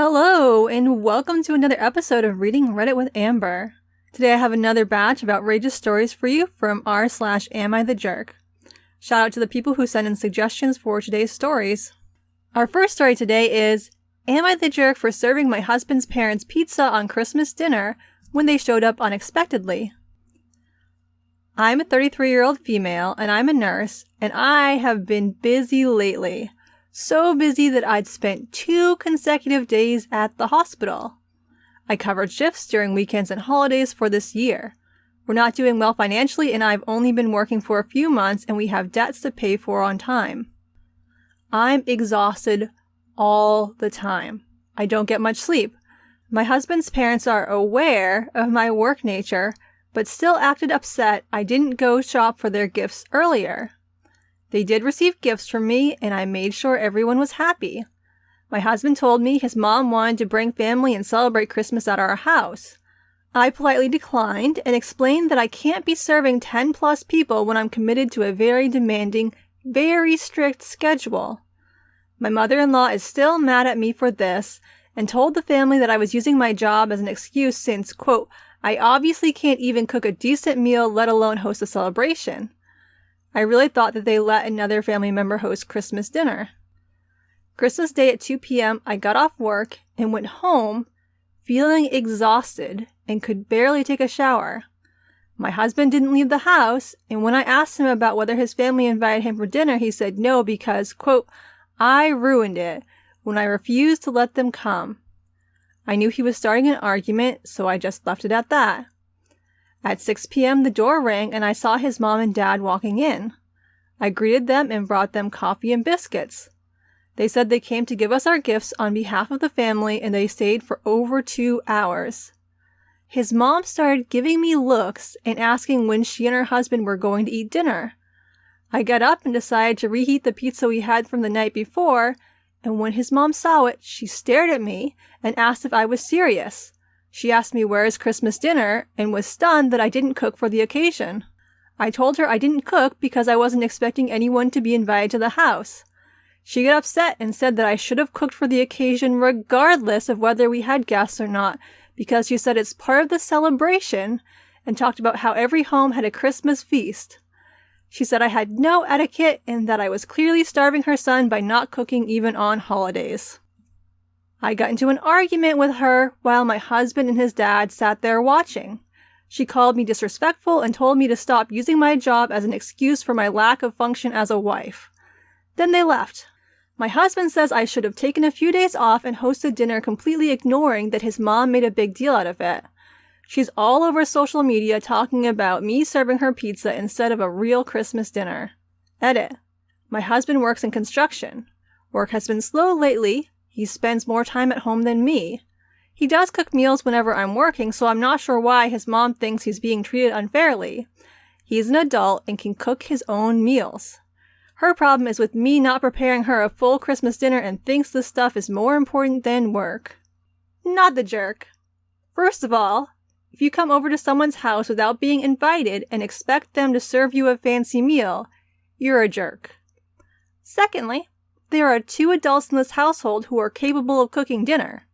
Hello, and welcome to another episode of Reading Reddit with Amber. Today I have another batch of outrageous stories for you from r/AmITheJerk. Shout out to the people who sent in suggestions for today's stories. Our first story today is, Am I the jerk for serving my husband's parents pizza on Christmas dinner when they showed up unexpectedly? I'm a 33-year-old female, and I'm a nurse, and I have been busy lately. So busy that I'd spent 2 consecutive days at the hospital. I covered shifts during weekends and holidays for this year. We're not doing well financially, and I've only been working for a few months, and we have debts to pay for on time. I'm exhausted all the time. I don't get much sleep. My husband's parents are aware of my work nature, but still acted upset I didn't go shop for their gifts earlier. They did receive gifts from me, and I made sure everyone was happy. My husband told me his mom wanted to bring family and celebrate Christmas at our house. I politely declined and explained that I can't be serving 10+ people when I'm committed to a very demanding, very strict schedule. My mother-in-law is still mad at me for this and told the family that I was using my job as an excuse since, quote, I obviously can't even cook a decent meal, let alone host a celebration. I really thought that they let another family member host Christmas dinner. Christmas Day at 2 p.m., I got off work and went home feeling exhausted and could barely take a shower. My husband didn't leave the house, and when I asked him about whether his family invited him for dinner, he said no because, quote, I ruined it when I refused to let them come. I knew he was starting an argument, so I just left it at that. At 6 p.m., the door rang and I saw his mom and dad walking in. I greeted them and brought them coffee and biscuits. They said they came to give us our gifts on behalf of the family, and they stayed for over 2 hours. His mom started giving me looks and asking when she and her husband were going to eat dinner. I got up and decided to reheat the pizza we had from the night before, and when his mom saw it, she stared at me and asked if I was serious. She asked me where is Christmas dinner and was stunned that I didn't cook for the occasion. I told her I didn't cook because I wasn't expecting anyone to be invited to the house. She got upset and said that I should have cooked for the occasion regardless of whether we had guests or not, because she said it's part of the celebration and talked about how every home had a Christmas feast. She said I had no etiquette and that I was clearly starving her son by not cooking even on holidays. I got into an argument with her while my husband and his dad sat there watching. She called me disrespectful and told me to stop using my job as an excuse for my lack of function as a wife. Then they left. My husband says I should have taken a few days off and hosted dinner, completely ignoring that his mom made a big deal out of it. She's all over social media talking about me serving her pizza instead of a real Christmas dinner. Edit. My husband works in construction. Work has been slow lately. He spends more time at home than me. He does cook meals whenever I'm working, so I'm not sure why his mom thinks he's being treated unfairly. He's an adult and can cook his own meals. Her problem is with me not preparing her a full Christmas dinner and thinks this stuff is more important than work. Not the jerk. First of all, if you come over to someone's house without being invited and expect them to serve you a fancy meal, you're a jerk. Secondly, there are 2 adults in this household who are capable of cooking dinner.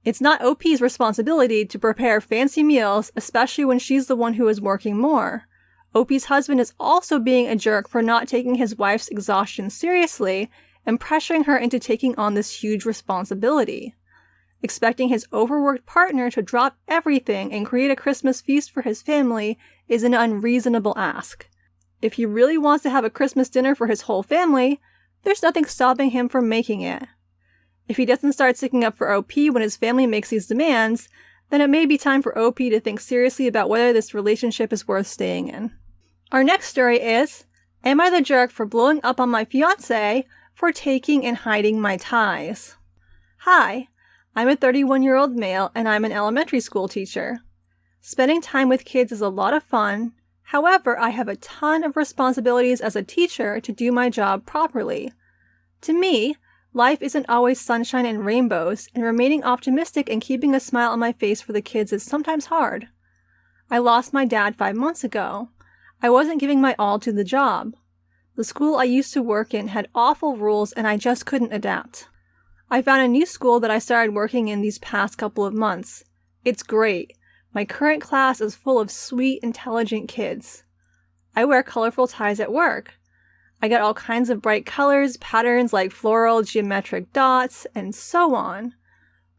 It's not OP's responsibility to prepare fancy meals, especially when she's the one who is working more. OP's husband is also being a jerk for not taking his wife's exhaustion seriously and pressuring her into taking on this huge responsibility. Expecting his overworked partner to drop everything and create a Christmas feast for his family is an unreasonable ask. If he really wants to have a Christmas dinner for his whole family, there's nothing stopping him from making it. If he doesn't start sticking up for OP when his family makes these demands, then it may be time for OP to think seriously about whether this relationship is worth staying in. Our next story is, Am I the jerk for blowing up on my fiancé for taking and hiding my ties? Hi, I'm a 31-year-old male and I'm an elementary school teacher. Spending time with kids is a lot of fun. However, I have a ton of responsibilities as a teacher to do my job properly. To me, life isn't always sunshine and rainbows, and remaining optimistic and keeping a smile on my face for the kids is sometimes hard. I lost my dad 5 months ago. I wasn't giving my all to the job. The school I used to work in had awful rules and I just couldn't adapt. I found a new school that I started working in these past couple of months. It's great. My current class is full of sweet, intelligent kids. I wear colorful ties at work. I get all kinds of bright colors, patterns like floral, geometric dots, and so on.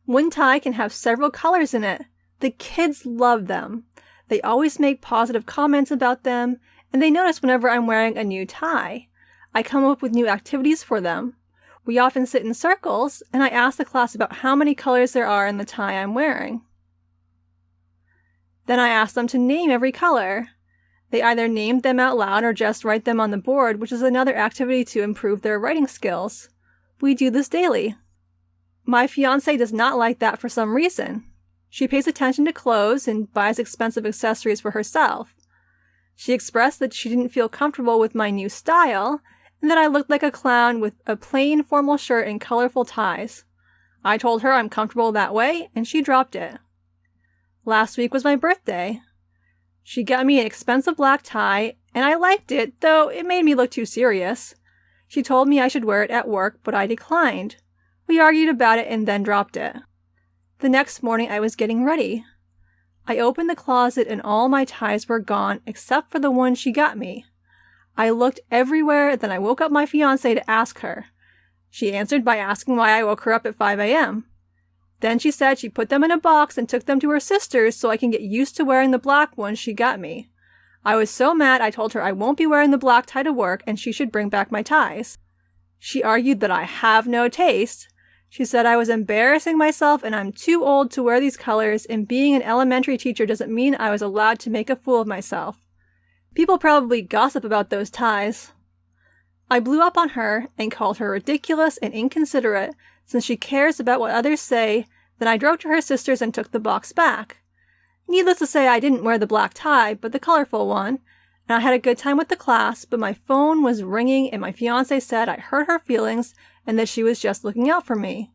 One tie can have several colors in it. The kids love them. They always make positive comments about them, and they notice whenever I'm wearing a new tie. I come up with new activities for them. We often sit in circles, and I ask the class about how many colors there are in the tie I'm wearing. Then I ask them to name every color. They either name them out loud or just write them on the board, which is another activity to improve their writing skills. We do this daily. My fiancée does not like that for some reason. She pays attention to clothes and buys expensive accessories for herself. She expressed that she didn't feel comfortable with my new style, and that I looked like a clown with a plain formal shirt and colorful ties. I told her I'm comfortable that way, and she dropped it. Last week was my birthday. She got me an expensive black tie, and I liked it, though it made me look too serious. She told me I should wear it at work, but I declined. We argued about it and then dropped it. The next morning I was getting ready. I opened the closet and all my ties were gone except for the one she got me. I looked everywhere, then I woke up my fiancée to ask her. She answered by asking why I woke her up at 5 a.m. Then she said she put them in a box and took them to her sister's so I can get used to wearing the black one she got me. I was so mad I told her I won't be wearing the black tie to work and she should bring back my ties. She argued that I have no taste. She said I was embarrassing myself and I'm too old to wear these colors, and being an elementary teacher doesn't mean I was allowed to make a fool of myself. People probably gossip about those ties. I blew up on her and called her ridiculous and inconsiderate since she cares about what others say. Then I drove to her sister's and took the box back. Needless to say, I didn't wear the black tie, but the colorful one, and I had a good time with the class, but my phone was ringing and my fiancé said I hurt her feelings and that she was just looking out for me.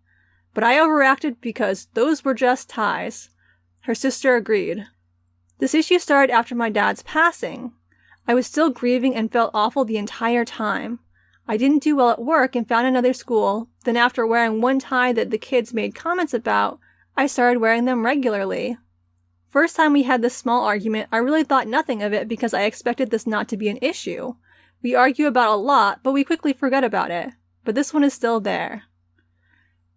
But I overreacted because those were just ties. Her sister agreed. This issue started after my dad's passing. I was still grieving and felt awful the entire time. I didn't do well at work and found another school. Then after wearing one tie that the kids made comments about, I started wearing them regularly. First time we had this small argument, I really thought nothing of it because I expected this not to be an issue. We argue about a lot, but we quickly forget about it. But this one is still there.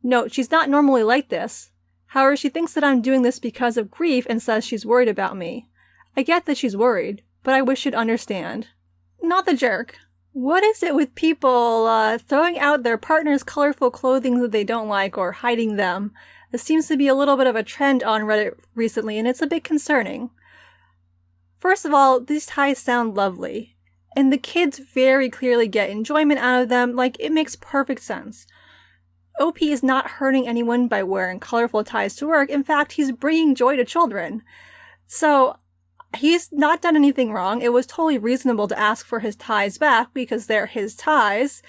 Note, she's not normally like this. However, she thinks that I'm doing this because of grief and says she's worried about me. I get that she's worried, but I wish she'd understand. Not the jerk. What is it with people throwing out their partner's colorful clothing that they don't like or hiding them? This seems to be a little bit of a trend on Reddit recently, and it's a bit concerning. First of all, these ties sound lovely, and the kids very clearly get enjoyment out of them, like it makes perfect sense. OP is not hurting anyone by wearing colorful ties to work. In fact, he's bringing joy to children. So, he's not done anything wrong. It was totally reasonable to ask for his ties back because they're his ties.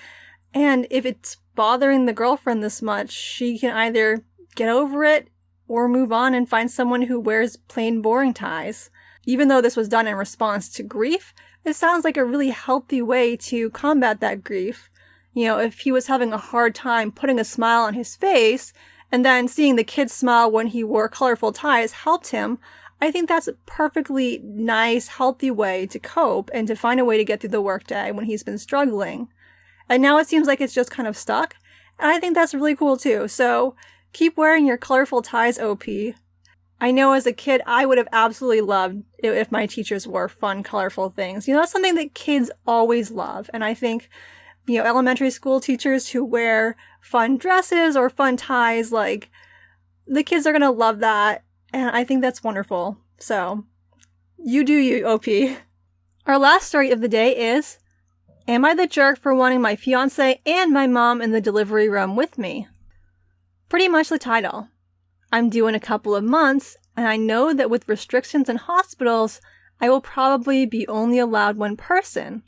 And if it's bothering the girlfriend this much, she can either get over it or move on and find someone who wears plain, boring ties. Even though this was done in response to grief, it sounds like a really healthy way to combat that grief. You know, if he was having a hard time putting a smile on his face, and then seeing the kids smile when he wore colorful ties helped him, I think that's a perfectly nice, healthy way to cope and to find a way to get through the workday when he's been struggling. And now it seems like it's just kind of stuck, and I think that's really cool too. So keep wearing your colorful ties, OP. I know as a kid, I would have absolutely loved if my teachers wore fun, colorful things. You know, that's something that kids always love. And I think, you know, elementary school teachers who wear fun dresses or fun ties, like, the kids are going to love that. And I think that's wonderful. So, you do you, OP. Our last story of the day is, am I the jerk for wanting my fiancé and my mom in the delivery room with me? Pretty much the title. I'm due in a couple of months, and I know that with restrictions in hospitals, I will probably be only allowed one person.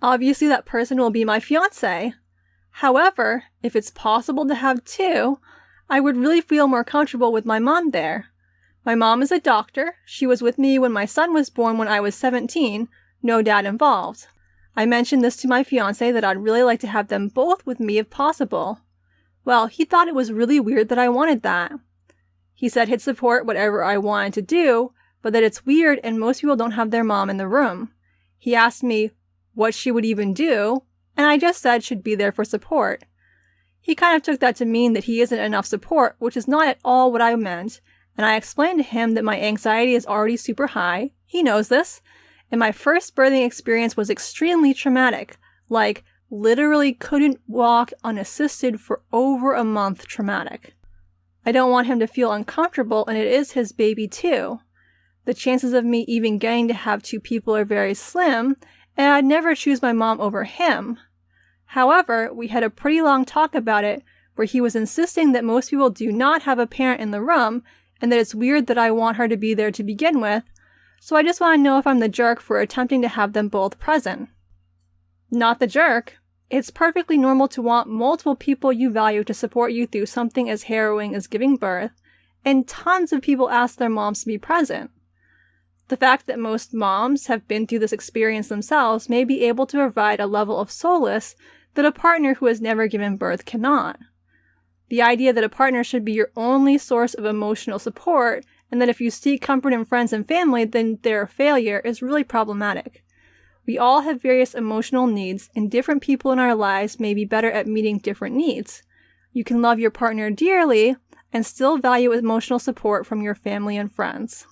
Obviously, that person will be my fiancé. However, if it's possible to have two, I would really feel more comfortable with my mom there. My mom is a doctor. She was with me when my son was born when I was 17, no dad involved. I mentioned this to my fiancé that I'd really like to have them both with me if possible. Well, he thought it was really weird that I wanted that. He said he'd support whatever I wanted to do, but that it's weird and most people don't have their mom in the room. He asked me what she would even do, and I just said she'd be there for support. He kind of took that to mean that he isn't enough support, which is not at all what I meant, and I explained to him that my anxiety is already super high, he knows this, and my first birthing experience was extremely traumatic, like literally couldn't walk unassisted for over a month traumatic. I don't want him to feel uncomfortable, and it is his baby too. The chances of me even getting to have two people are very slim, and I'd never choose my mom over him. However, we had a pretty long talk about it, where he was insisting that most people do not have a parent in the room, and that it's weird that I want her to be there to begin with, so I just want to know if I'm the jerk for attempting to have them both present. Not the jerk. It's perfectly normal to want multiple people you value to support you through something as harrowing as giving birth, and tons of people ask their moms to be present. The fact that most moms have been through this experience themselves may be able to provide a level of solace that a partner who has never given birth cannot. The idea that a partner should be your only source of emotional support, and that if you seek comfort in friends and family, then they're a failure, is really problematic. We all have various emotional needs, and different people in our lives may be better at meeting different needs. You can love your partner dearly and still value emotional support from your family and friends.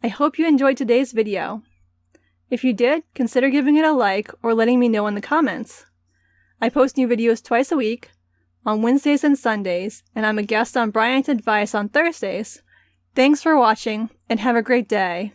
I hope you enjoyed today's video. If you did, consider giving it a like or letting me know in the comments. I post new videos twice a week, on Wednesdays and Sundays, and I'm a guest on Bryant's Advice on Thursdays. Thanks for watching, and have a great day.